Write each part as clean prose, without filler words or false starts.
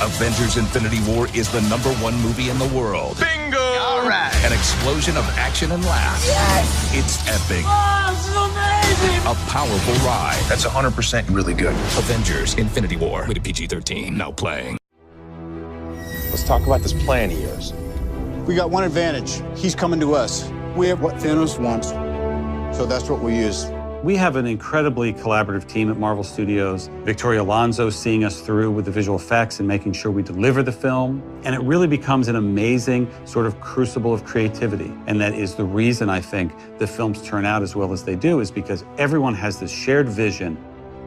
Avengers Infinity War is the #1 movie in the world. Bingo! All right. An explosion of action and laughs. Yes! It's epic. Oh, this is amazing! A powerful ride. That's 100% really good. Avengers Infinity War. Rated PG-13. Now playing. Let's talk about this plan of yours. We got one advantage. He's coming to us. We have what Thanos wants, so that's what we use. We have an incredibly collaborative team at Marvel Studios. Victoria Alonso seeing us through with the visual effects and making sure we deliver the film. And it really becomes an amazing sort of crucible of creativity. And that is the reason I think the films turn out as well as they do, is because everyone has this shared vision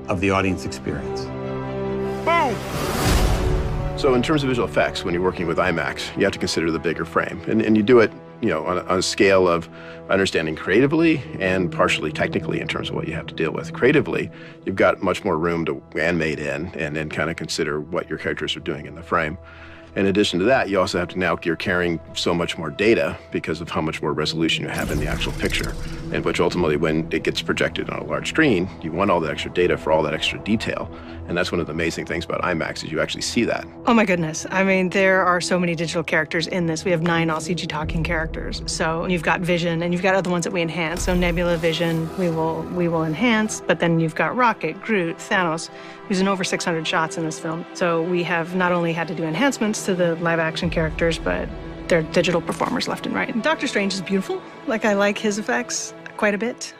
of the audience experience. Boom! So in terms of visual effects, when you're working with IMAX, you have to consider the bigger frame. And you do it, you know, on a scale of understanding creatively and partially technically in terms of what you have to deal with. Creatively, you've got much more room to animate in and then kind of consider what your characters are doing in the frame. In addition to that, you also have to now, you're carrying so much more data because of how much more resolution you have in the actual picture, and which ultimately, when it gets projected on a large screen, you want all that extra data for all that extra detail. And that's one of the amazing things about IMAX is you actually see that. Oh my goodness. I mean, there are so many digital characters in this. We have 9 all CG talking characters. So you've got Vision, and you've got other ones that we enhance. So Nebula, Vision, we will enhance, but then you've got Rocket, Groot, Thanos, who's in over 600 shots in this film. So we have not only had to do enhancements to the live action characters, but they're digital performers left and right. And Doctor Strange is beautiful. Like, I like his effects quite a bit.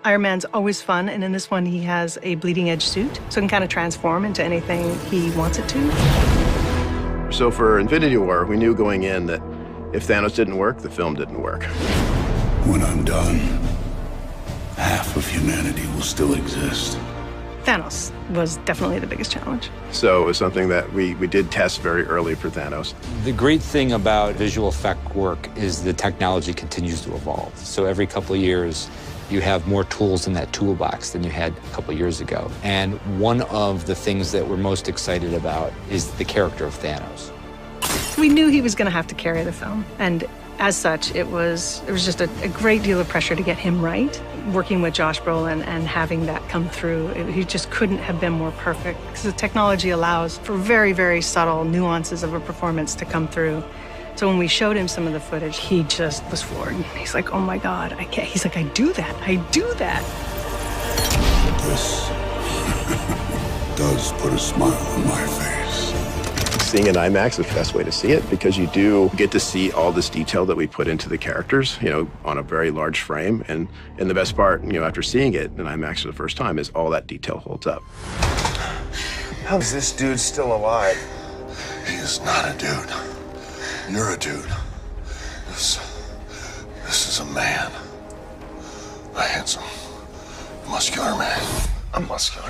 Iron Man's always fun, and in this one he has a bleeding edge suit, so it can kind of transform into anything he wants it to. So for Infinity War, we knew going in that if Thanos didn't work, the film didn't work. When I'm done, half of humanity will still exist. Thanos was definitely the biggest challenge. So it was something that we did test very early for Thanos. The great thing about visual effect work is the technology continues to evolve. So every couple of years, you have more tools in that toolbox than you had a couple of years ago. And one of the things that we're most excited about is the character of Thanos. We knew he was going to have to carry the film, and as such, it was just a great deal of pressure to get him right. Working with Josh Brolin and having that come through, he just couldn't have been more perfect, because the technology allows for very, very subtle nuances of a performance to come through. So when we showed him some of the footage, he just was floored. He's like, oh my God, I can't. He's like, I do that. This does put a smile on my face. Seeing in IMAX is the best way to see it, because you do get to see all this detail that we put into the characters, you know, on a very large frame. And the best part, you know, after seeing it in IMAX for the first time, is all that detail holds up. How is this dude still alive? He is not a dude. You're a dude. This is a man. A handsome, muscular man. I'm muscular.